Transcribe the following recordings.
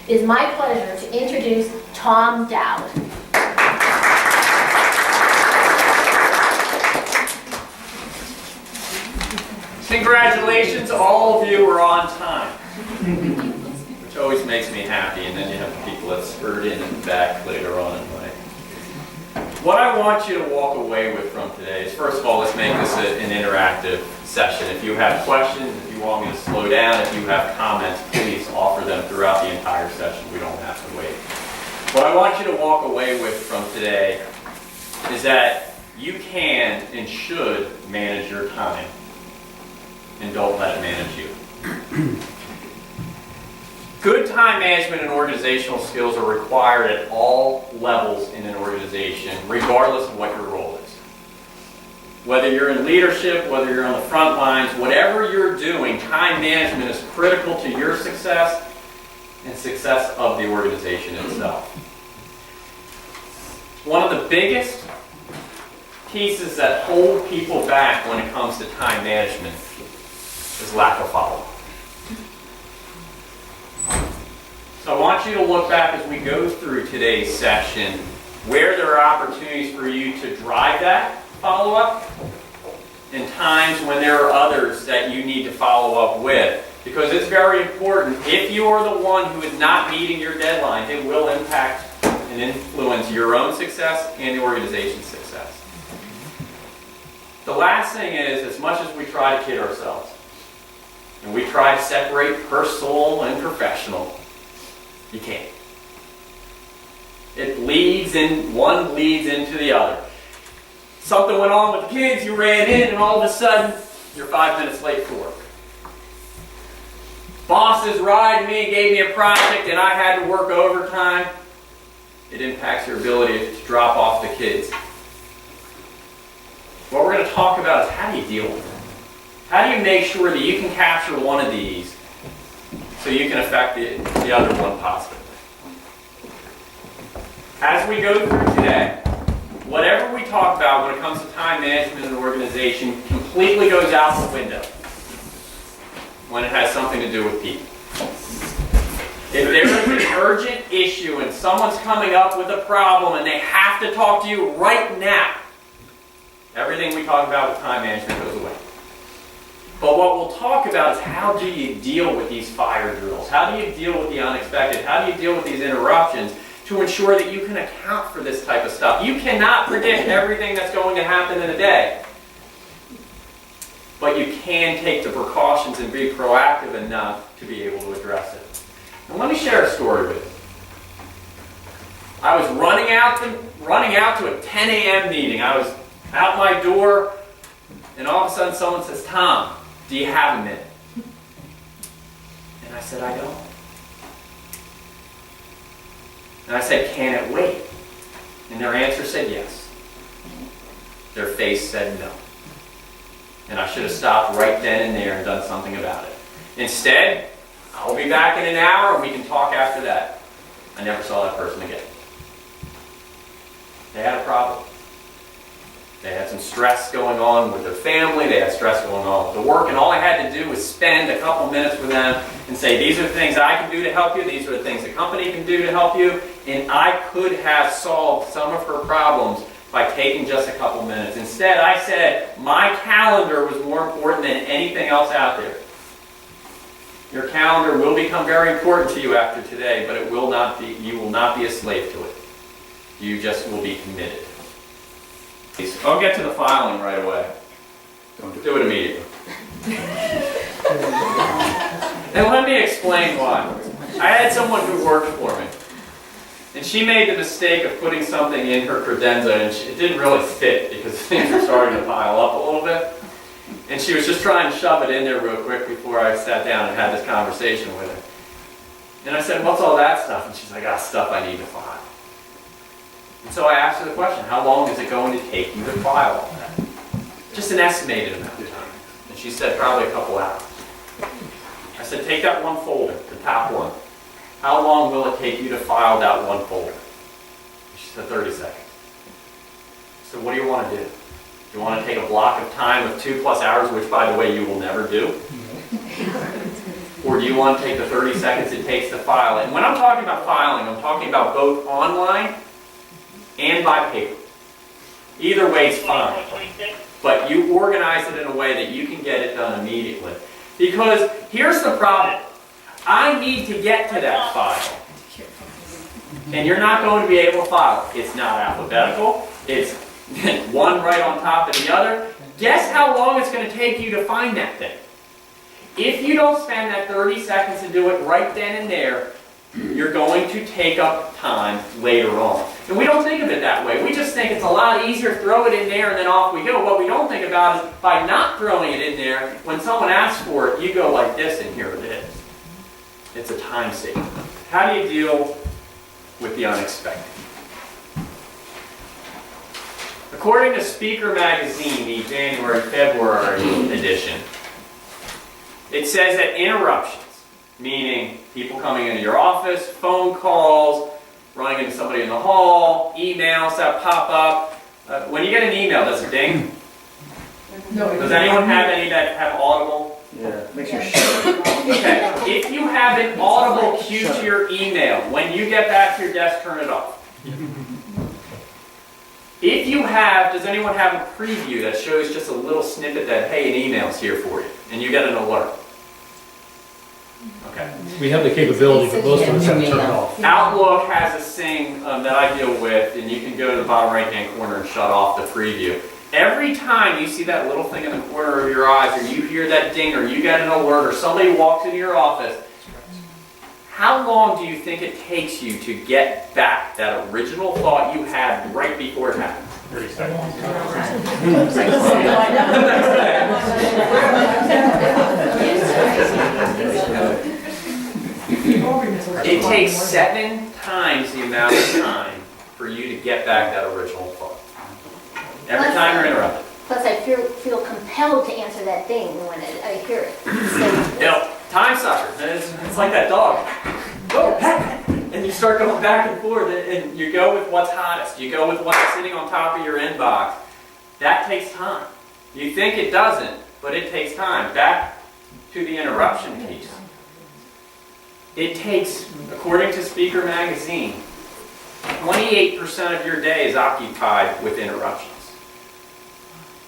it is my pleasure to introduce Tom Dowd. Congratulations, all of you are on time, which always makes me happy, and then you have the people that spurred in the back later on in life. What I want you to walk away with from today is, first of all, let's make this an interactive session. If you have questions, if you want me to slow down, if you have comments, please offer them throughout the entire session. We don't have to wait. What I want you to walk away with from today is that you can and should manage your time, and don't let it manage you. Good time management and organizational skills are required at all levels in an organization, regardless of what your role is. Whether you're in leadership, whether you're on the front lines, whatever you're doing, time management is critical to your success and success of the organization itself. One of the biggest pieces that hold people back when it comes to time management is lack of follow-up. So I want you to look back as we go through today's session where there are opportunities for you to drive that follow-up and times when there are others that you need to follow up with. Because it's very important. If you are the one who is not meeting your deadline, it will impact and influence your own success and the organization's success. The last thing is, as much as we try to kid ourselves, and we try to separate personal and professional, you can't. It bleeds in, one bleeds into the other. Something went on with the kids, you ran in, and all of a sudden, you're 5 minutes late for work. Bosses rided me, gave me a project, and I had to work overtime. It impacts your ability to drop off the kids. What we're going to talk about is, how do you deal with it? How do you make sure that you can capture one of these so you can affect the other one positively? As we go through today, whatever we talk about when it comes to time management in an organization completely goes out the window when it has something to do with people. If there is an urgent issue and someone's coming up with a problem and they have to talk to you right now, everything we talk about with time management goes away. But what we'll talk about is, how do you deal with these fire drills? How do you deal with the unexpected? How do you deal with these interruptions to ensure that you can account for this type of stuff? You cannot predict everything that's going to happen in a day. But you can take the precautions and be proactive enough to be able to address it. And let me share a story with you. I was running out to a 10 a.m. meeting. I was out my door, and all of a sudden someone says, "Tom, do you have a minute?" And I said, "I don't." And I said, "Can it wait?" And their answer said yes. Their face said no. And I should have stopped right then and there and done something about it. Instead, "I'll be back in an hour and we can talk after that." I never saw that person again. They had a problem. They had some stress going on with their family, they had stress going on with the work, and all I had to do was spend a couple minutes with them and say, "These are the things I can do to help you, these are the things the company can do to help you," and I could have solved some of her problems by taking just a couple minutes. Instead, I said, my calendar was more important than anything else out there. Your calendar will become very important to you after today, but it will not be, you will not be a slave to it. You just will be committed. I'll get to the filing right away. Don't do it immediately. And let me explain why. I had someone who worked for me, and she made the mistake of putting something in her credenza, and it didn't really fit because things were starting to pile up a little bit. And she was just trying to shove it in there real quick before I sat down and had this conversation with her. And I said, "What's all that stuff?" And she's like, "Stuff I need to file." And so I asked her the question, "How long is it going to take you to file all that?" Just an estimated amount of time. And she said, "Probably a couple hours." I said, "Take that one folder, the top one. How long will it take you to file that one folder?" She said, 30 seconds. I said, "What do you want to do? Do you want to take a block of time of 2+ hours, which, by the way, you will never do? Or do you want to take the 30 seconds it takes to file it? And when I'm talking about filing, I'm talking about both online and by paper. Either way is fine. But you organize it in a way that you can get it done immediately. Because here's the problem. I need to get to that file. And you're not going to be able to file it. It's not alphabetical. It's one right on top of the other. Guess how long it's going to take you to find that thing? If you don't spend that 30 seconds to do it right then and there, you're going to take up time later on. And we don't think of it that way. We just think it's a lot easier to throw it in there and then off we go. What we don't think about is by not throwing it in there, when someone asks for it, you go like this and here it is. It's a time saver. How do you deal with the unexpected? According to Speaker Magazine, the January-February edition, it says that interruptions, meaning people coming into your office, phone calls, running into somebody in the hall, emails that pop up. When you get an email, does it ding? No. Does anyone have any that have audible? Yeah, makes you shake. Okay, if you have an audible cue to your email, when you get back to your desk, turn it off. If you have, does anyone have a preview that shows just a little snippet that, hey, an email's here for you, and you get an alert? Okay. We have the capability, but most of us have to turn it off. Outlook has a thing that I deal with, and you can go to the bottom right-hand corner and shut off the preview. Every time you see that little thing in the corner of your eyes, or you hear that ding, or you get an alert, or somebody walks into your office, how long do you think it takes you to get back that original thought you had right before it happened? 30 seconds. It takes 7 times the amount of time for you to get back that original thought. Every time you're interrupted. Plus, I feel compelled to answer that thing when I hear it. So, You know, time sucker. It's like that dog. Go, and you start going back and forth, and you go with what's hottest. You go with what's sitting on top of your inbox. That takes time. You think it doesn't, but it takes time. Back to the interruption piece. It takes, according to Speaker Magazine, 28% of your day is occupied with interruptions.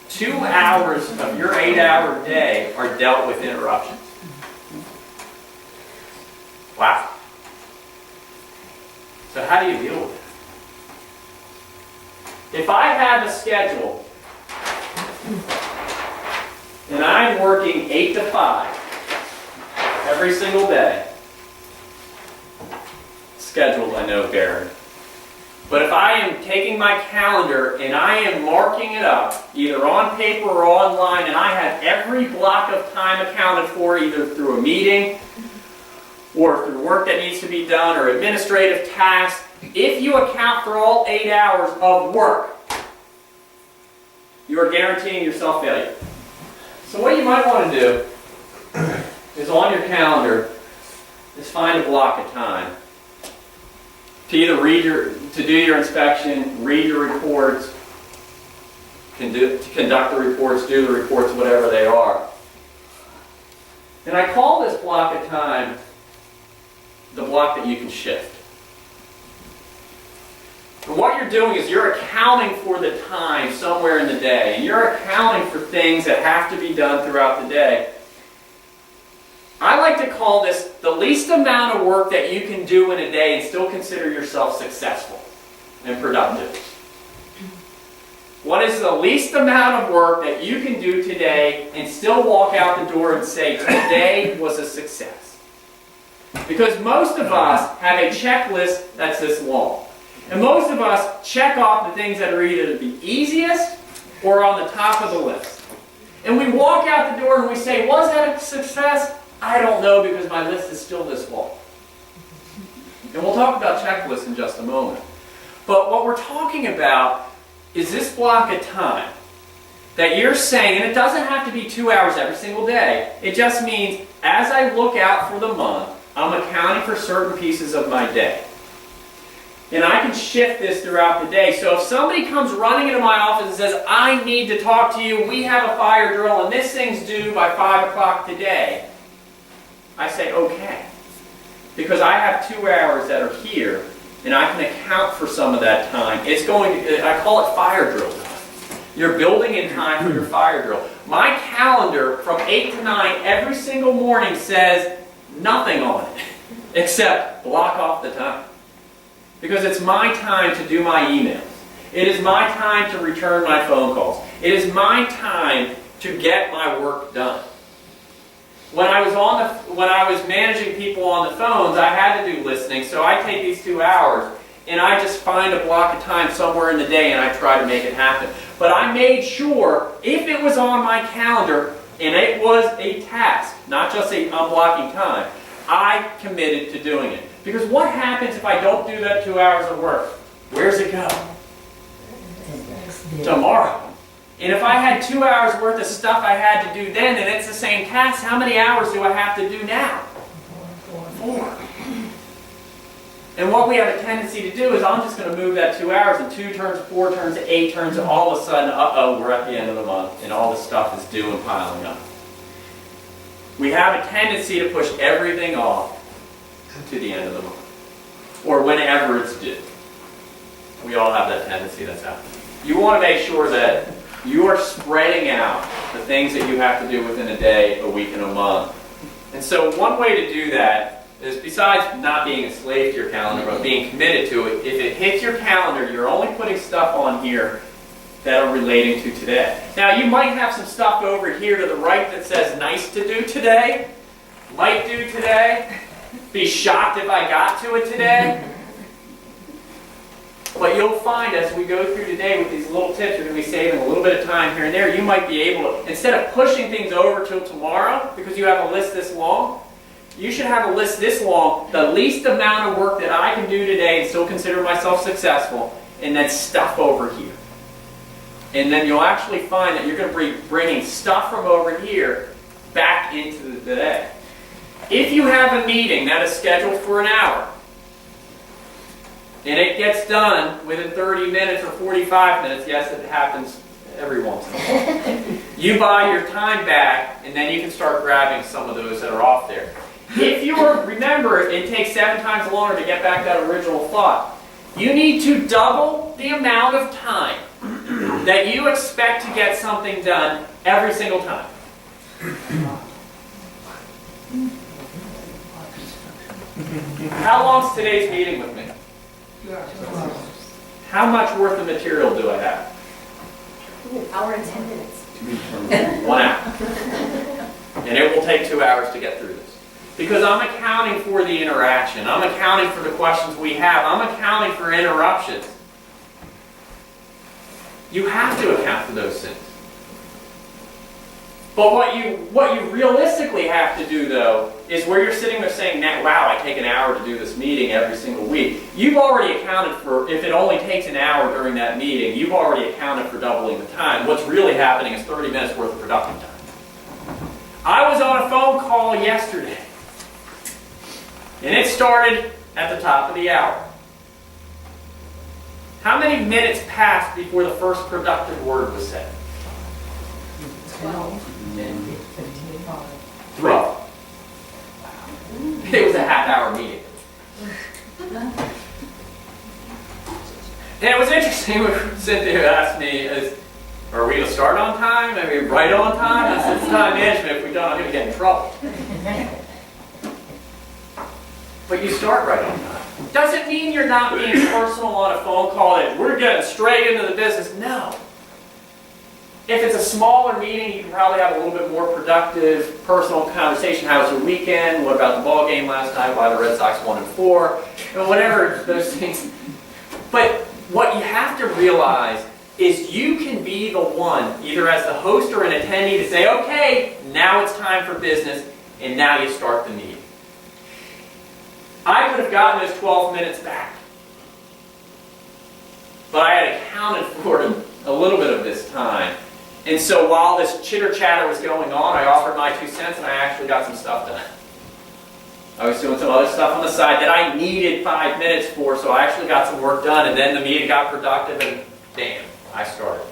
2 hours of your 8-hour day are dealt with interruptions. Wow. So how do you deal with it? If I have a schedule and I'm working 8 to 5 every single day, scheduled, I know, Darren. But if I am taking my calendar and I am marking it up, either on paper or online, and I have every block of time accounted for, either through a meeting or through work that needs to be done or administrative tasks, if you account for all 8 hours of work, you are guaranteeing yourself failure. So what you might want to do is on your calendar is find a block of time to either to do your inspection, read your reports, conduct the reports, do the reports, whatever they are. And I call this block of time the block that you can shift. And what you're doing is you're accounting for the time somewhere in the day, and you're accounting for things that have to be done throughout the day. I like to call this the least amount of work that you can do in a day and still consider yourself successful and productive. What is the least amount of work that you can do today and still walk out the door and say, today was a success? Because most of us have a checklist that's this long. And most of us check off the things that are either the easiest or on the top of the list. And we walk out the door and we say, was that a success? I don't know, because my list is still this long. And we'll talk about checklists in just a moment. But what we're talking about is this block of time that you're saying, and it doesn't have to be 2 hours every single day. It just means as I look out for the month, I'm accounting for certain pieces of my day. And I can shift this throughout the day. So if somebody comes running into my office and says, I need to talk to you, we have a fire drill, and this thing's due by 5 o'clock today, I say okay. Because I have 2 hours that are here, and I can account for some of that time. It's going to, I call it fire drill time. You're building in time for your fire drill. My calendar from 8 to 9 every single morning says nothing on it, except block off the time. Because it's my time to do my emails. It is my time to return my phone calls. It is my time to get my work done. When I was managing people on the phones, I had to do listening, so I take these 2 hours and I just find a block of time somewhere in the day and I try to make it happen. But I made sure, if it was on my calendar and it was a task, not just a unblocking time, I committed to doing it. Because what happens if I don't do that 2 hours of work? Where's it go? Tomorrow. And if I had 2 hours worth of stuff I had to do then, and it's the same task, how many hours do I have to do now? 4. And what we have a tendency to do is I'm just going to move that 2 hours, and 2 turns, 4 turns, 8 turns, and all of a sudden, we're at the end of the month, and all this stuff is due and piling up. We have a tendency to push everything off to the end of the month, or whenever it's due. We all have that tendency that's happening. You want to make sure that you are spreading out the things that you have to do within a day, a week, and a month. And so one way to do that is, besides not being a slave to your calendar, but being committed to it, if it hits your calendar, you're only putting stuff on here that are relating to today. Now, you might have some stuff over here to the right that says nice to do today, might do today, be shocked if I got to it today. But you'll find as we go through today with these little tips, you're going to be saving a little bit of time here and there. You might be able to, instead of pushing things over till tomorrow, because you have a list this long, you should have a list this long, the least amount of work that I can do today and still consider myself successful, and then stuff over here. And then you'll actually find that you're going to be bringing stuff from over here back into the day. If you have a meeting that is scheduled for an hour, and it gets done within 30 minutes or 45 minutes, yes, it happens every once in a while. You buy your time back, and then you can start grabbing some of those that are off there. If you remember, it takes 7 times longer to get back that original thought. You need to double the amount of time that you expect to get something done every single time. How long's today's meeting with me? How much worth of material do I have? An hour and 10 minutes. 1 hour. And it will take 2 hours to get through this. Because I'm accounting for the interaction. I'm accounting for the questions we have. I'm accounting for interruptions. You have to account for those things. But what you realistically have to do, though, is where you're sitting there saying, wow, I take an hour to do this meeting every single week. You've already accounted for, if it only takes an hour during that meeting, you've already accounted for doubling the time. What's really happening is 30 minutes worth of productive time. I was on a phone call yesterday, and it started at the top of the hour. How many minutes passed before the first productive word was said? 12. 3. It was a half-hour meeting. And it was interesting when Cynthia asked me, are we going to start on time? Are we right on time? I said, it's time management. If we don't, I'm going to get in trouble. But you start right on time. Doesn't mean you're not being personal on a phone call that we're getting straight into the business. No. If it's a smaller meeting, you can probably have a little bit more productive, personal conversation. How was your weekend? What about the ball game last night? Why the Red Sox won in 4? Whatever those things. But what you have to realize is you can be the one, either as the host or an attendee, to say, okay, now it's time for business, and now you start the meeting. I could have gotten those 12 minutes back. But I had accounted for a little bit of this time. And so while this chitter-chatter was going on, I offered my 2 cents and I actually got some stuff done. I was doing some other stuff on the side that I needed 5 minutes for, so I actually got some work done, and then the meeting got productive, and bam, I started.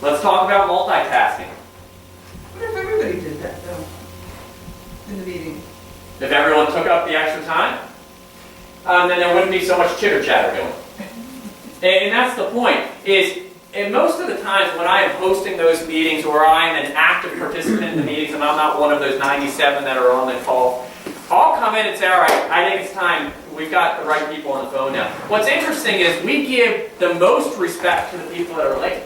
Let's talk about multitasking. What if everybody did that, though? in the meeting. If everyone took up the extra time, then there wouldn't be so much chitter chatter going. And that's the point, and most of the times when I am hosting those meetings or I am an active participant in the meetings and I'm not one of those 97 that are on the call, I'll come in and say, all right, I think it's time. We've got the right people on the phone now. What's interesting is we give the most respect to the people that are late.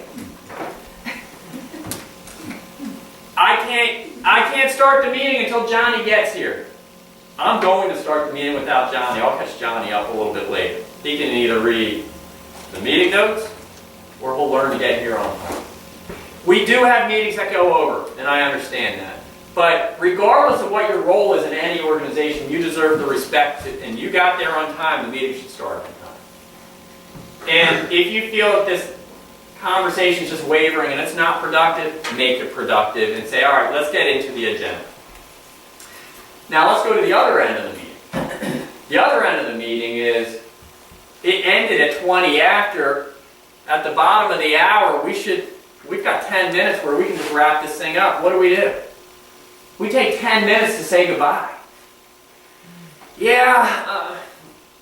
I can't start the meeting until Johnny gets here. I'm going to start the meeting without Johnny. I'll catch Johnny up a little bit later. He can either read the meeting notes or he'll learn to get here on time. We do have meetings that go over, and I understand that. But regardless of what your role is in any organization, you deserve the respect, and you got there on time, the meeting should start on time. And if you feel that this conversation is just wavering and it's not productive, make it productive and say, all right, let's get into the agenda. Now let's go to the other end of the meeting. The other end of the meeting is, it ended at 20 after. At the bottom of the hour, we've got 10 minutes where we can just wrap this thing up. What do? We take 10 minutes to say goodbye. Yeah,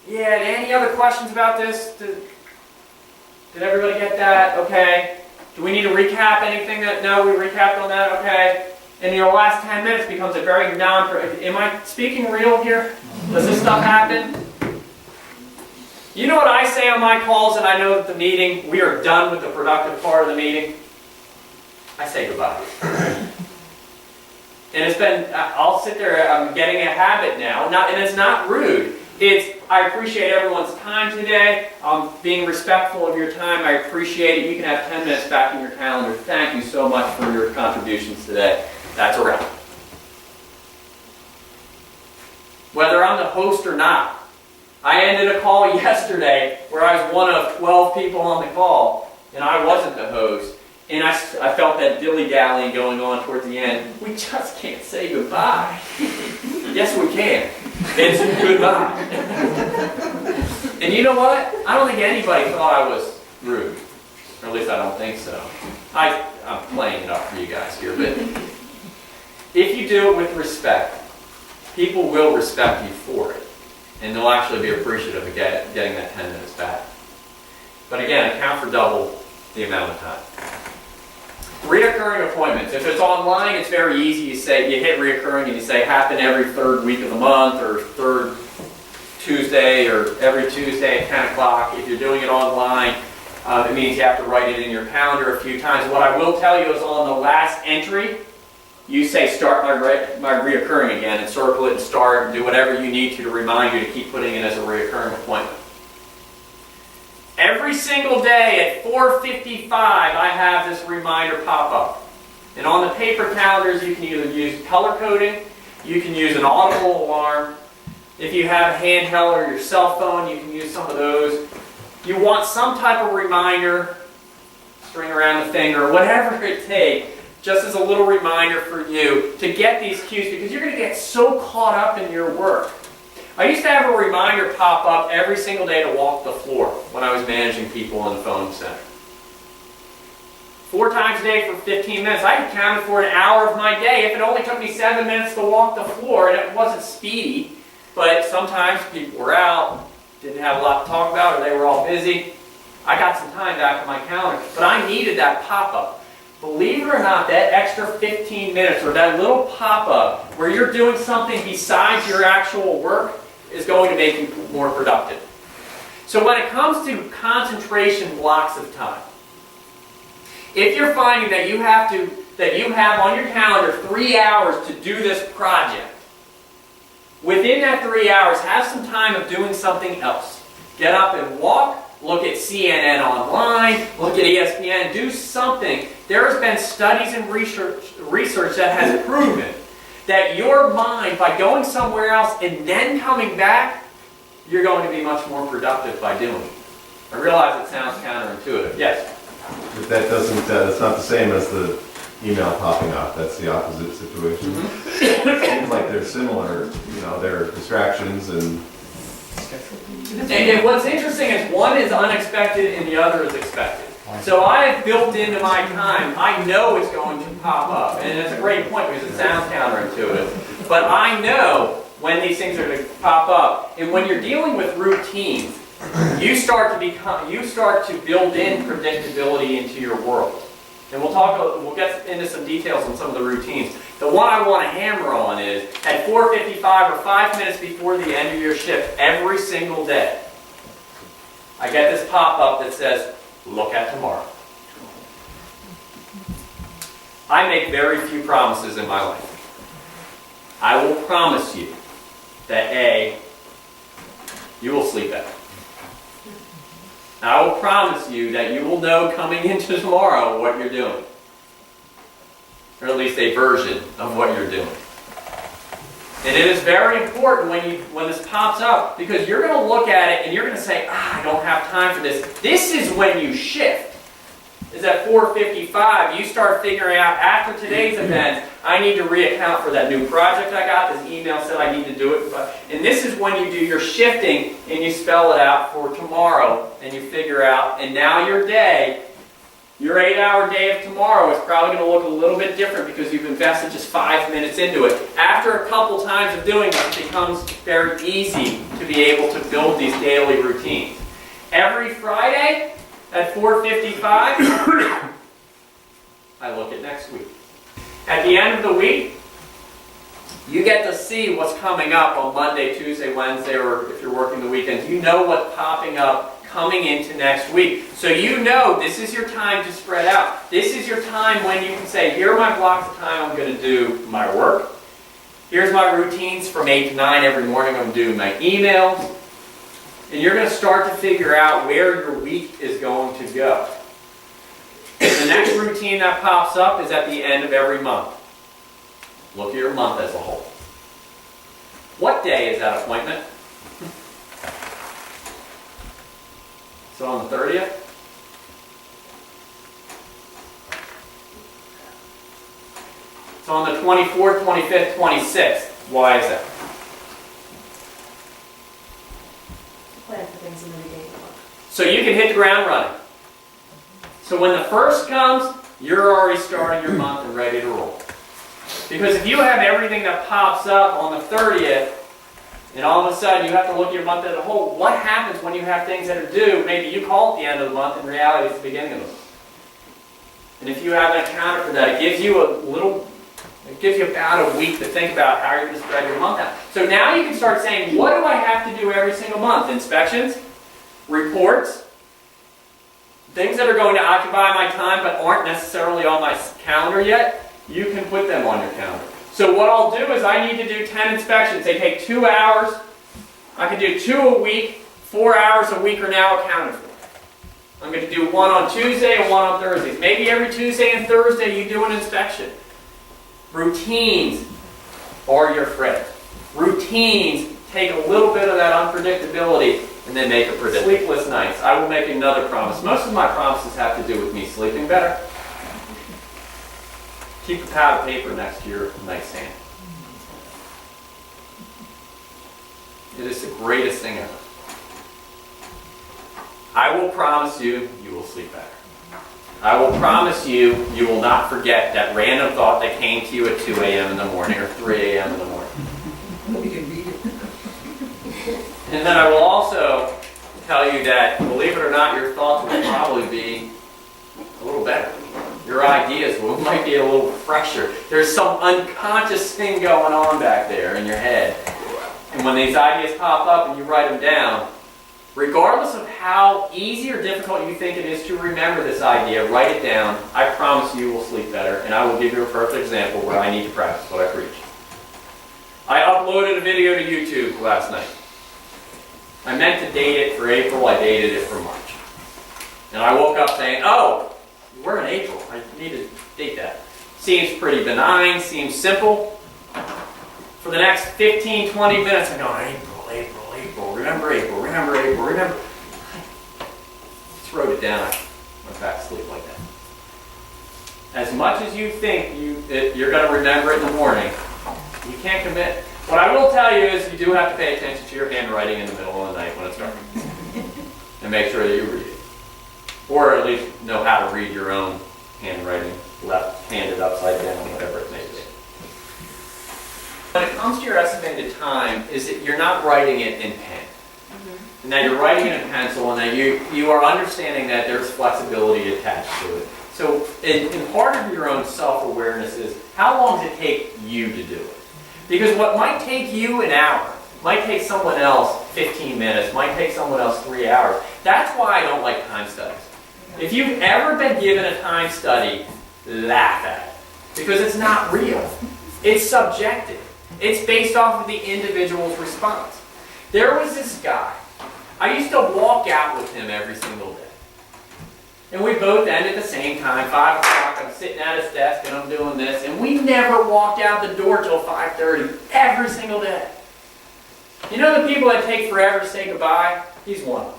any other questions about this? Did everybody get that? Okay. Do we need to recap anything that, no, we recapped on that? Okay. And your last 10 minutes becomes a very am I speaking real here? Does this stuff happen? You know what I say on my calls, and I know that the meeting, we are done with the productive part of the meeting? I say goodbye. And it's been, I'll sit there, I'm getting a habit now, and it's not rude. I appreciate everyone's time today. I'm being respectful of your time. I appreciate it. You can have 10 minutes back in your calendar. Thank you so much for your contributions today. That's a wrap. Whether I'm the host or not, I ended a call yesterday where I was one of 12 people on the call, and I wasn't the host. And I felt that dilly-dallying going on towards the end. We just can't say goodbye. Yes, we can. It's goodbye. And you know what? I don't think anybody thought I was rude. Or at least I don't think so. I'm playing it up for you guys here. But if you do it with respect, people will respect you for it. And they'll actually be appreciative of getting that 10 minutes back. But again, account for double the amount of time. Reoccurring appointments. If it's online, it's very easy. You hit reoccurring and you say happen every third week of the month or third Tuesday or every Tuesday at 10 o'clock. If you're doing it online, it means you have to write it in your calendar a few times. What I will tell you is on the last entry, you say start my reoccurring again and circle it and start and do whatever you need to remind you to keep putting it as a reoccurring appointment. Every single day at 4:55, I have this reminder pop up. And on the paper calendars, you can either use color coding, you can use an audible alarm. If you have a handheld or your cell phone, you can use some of those. You want some type of reminder, string around the finger, whatever it takes, just as a little reminder for you to get these cues, because you're going to get so caught up in your work. I used to have a reminder pop up every single day to walk the floor when I was managing people in the phone center. 4 times a day for 15 minutes. I could count it for an hour of my day if it only took me 7 minutes to walk the floor, and it wasn't speedy. But sometimes people were out, didn't have a lot to talk about, or they were all busy. I got some time back on my calendar, but I needed that pop-up. Believe it or not, that extra 15 minutes or that little pop-up where you're doing something besides your actual work is going to make you more productive. So when it comes to concentration blocks of time, if you're finding that you have on your calendar 3 hours to do this project, within that 3 hours, have some time of doing something else. Get up and walk, look at CNN online, look at ESPN, do something. There has been studies and research that has proven that your mind, by going somewhere else and then coming back, you're going to be much more productive by doing it. I realize it sounds counterintuitive. Yes? But that doesn't, it's not the same as the email popping up. That's the opposite situation. It seems like they're similar, they're distractions and what's interesting is one is unexpected and the other is expected. So I have built into my time, I know it's going to pop up. And it's a great point because it sounds counterintuitive. But I know when these things are going to pop up. And when you're dealing with routines, you start to build in predictability into your world. And we'll get into some details on some of the routines. The one I want to hammer on is at 4:55 or 5 minutes before the end of your shift every single day, I get this pop-up that says, look at tomorrow. I make very few promises in my life. I will promise you that A, you will sleep better. I will promise you that you will know coming into tomorrow what you're doing. Or at least a version of what you're doing. And it is very important when this pops up, because you're going to look at it and you're going to say, I don't have time for this. This is when you shift. Is at 4:55, you start figuring out, after today's event, I need to reaccount for that new project I got. This email said I need to do it. And this is when you do your shifting and you spell it out for tomorrow and you figure out, and now your day, your 8-hour day of tomorrow is probably going to look a little bit different because you've invested just 5 minutes into it. After a couple times of doing this, it becomes very easy to be able to build these daily routines. Every Friday, at 4:55, I look at next week. At the end of the week, you get to see what's coming up on Monday, Tuesday, Wednesday, or if you're working the weekends. You know what's popping up coming into next week. So you know this is your time to spread out. This is your time when you can say, here are my blocks of time I'm going to do my work. Here's my routines from 8 to 9 every morning. I'm going to do my emails. And you're going to start to figure out where your week is going to go. The next routine that pops up is at the end of every month. Look at your month as a whole. What day is that appointment? So on the 30th? So on the 24th, 25th, 26th. Why is that? Plan for things in the beginning. So you can hit the ground running. So when the first comes, you're already starting your month and ready to roll. Because if you have everything that pops up on the 30th, and all of a sudden you have to look at your month as a whole, what happens when you have things that are due? Maybe you call it the end of the month, in reality it's the beginning of the month. And if you have an accountant for that, it gives you about a week to think about how you're going to spread your month out. So now you can start saying, what do I have to do every single month? Inspections, reports, things that are going to occupy my time but aren't necessarily on my calendar yet, you can put them on your calendar. So what I'll do is I need to do 10 inspections. They take 2 hours. I can do 2 a week. 4 hours a week are now accounted for. I'm going to do 1 on Tuesday and 1 on Thursdays. Maybe every Tuesday and Thursday you do an inspection. Routines are your friend. Routines take a little bit of that unpredictability and then make it predictable. Sleepless nights. I will make another promise. Most of my promises have to do with me sleeping better. Keep a pad of paper next to your nightstand. It is the greatest thing ever. I will promise you, you will sleep better. I will promise you, you will not forget that random thought that came to you at 2 a.m. in the morning or 3 a.m. in the morning. You can read it. And then I will also tell you that, believe it or not, your thoughts will probably be a little better. Your ideas might be a little fresher. There's some unconscious thing going on back there in your head. And when these ideas pop up and you write them down, regardless of how easy or difficult you think it is to remember this idea, write it down. I promise you will sleep better, and I will give you a perfect example where I need to practice what I preach. I uploaded a video to YouTube last night. I meant to date it for April, I dated it for March. And I woke up saying, oh, we're in April, I need to date that. Seems pretty benign, seems simple. For the next 15, 20 minutes, I go, April, remember April, remember April, remember. Just wrote it down, I went back to sleep like that. As much as you think you're going to remember it in the morning, you can't commit. What I will tell you is you do have to pay attention to your handwriting in the middle of the night when it's dark. And make sure that you read it. Or at least know how to read your own handwriting, left-handed, upside down, whatever it may be. When it comes to your estimated time, is that you're not writing it in pen. And that you're writing it in pencil, and that you are understanding that there's flexibility attached to it. So, and part of your own self-awareness is, how long does it take you to do it? Because what might take you an hour, might take someone else 15 minutes, might take someone else 3 hours. That's why I don't like time studies. If you've ever been given a time study, laugh at it. Because it's not real. It's subjective. It's based off of the individual's response. There was this guy. I used to walk out with him every single day. And we both end at the same time, 5 o'clock, I'm sitting at his desk and I'm doing this, and we never walked out the door till 5:30, every single day. You know the people that take forever to say goodbye? He's one of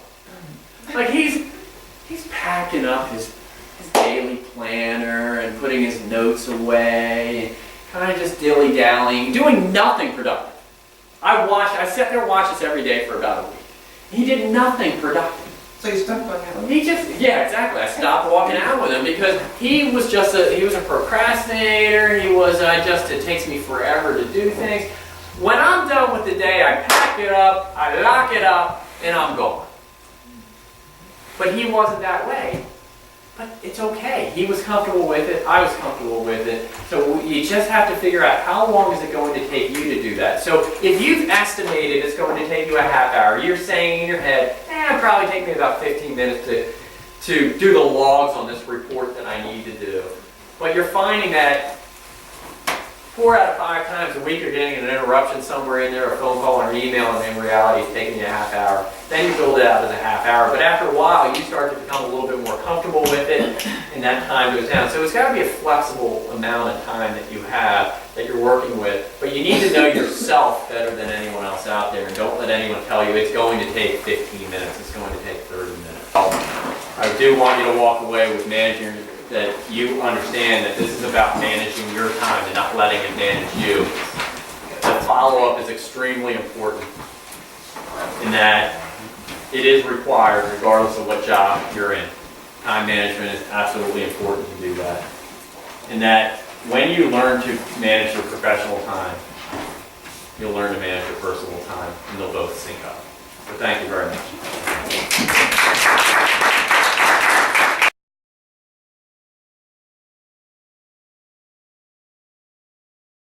them. Like he's packing up his daily planner and putting his notes away, and kind of just dilly-dallying, doing nothing productive. I sit there and watch this every day for about a week. He did nothing productive. So you stopped going out? Yeah, exactly. I stopped walking out with him because he was a procrastinator. It takes me forever to do things. When I'm done with the day, I pack it up, I lock it up, and I'm gone. But he wasn't that way. But it's okay. He was comfortable with it. I was comfortable with it. So you just have to figure out how long is it going to take you to do that. So if you've estimated it's going to take you a half hour, you're saying in your head, it'll probably take me about 15 minutes to do the logs on this report that I need to do. But you're finding that 4 out of 5 times a week you're getting an interruption somewhere in there, a phone call or an email, and in reality it's taking you a half hour. Then you build it out as a half hour. But after a while, you start to become a little bit more comfortable with it, and that time goes down. So it's got to be a flexible amount of time that you have that you're working with. But you need to know yourself better than anyone else out there, and don't let anyone tell you it's going to take 15 minutes, it's going to take 30 minutes. I do want you to walk away with managing that you understand that this is about managing your time and not letting it manage you. The follow-up is extremely important in that it is required regardless of what job you're in. Time management is absolutely important to do that. And that when you learn to manage your professional time, you'll learn to manage your personal time, and they'll both sync up. So thank you very much.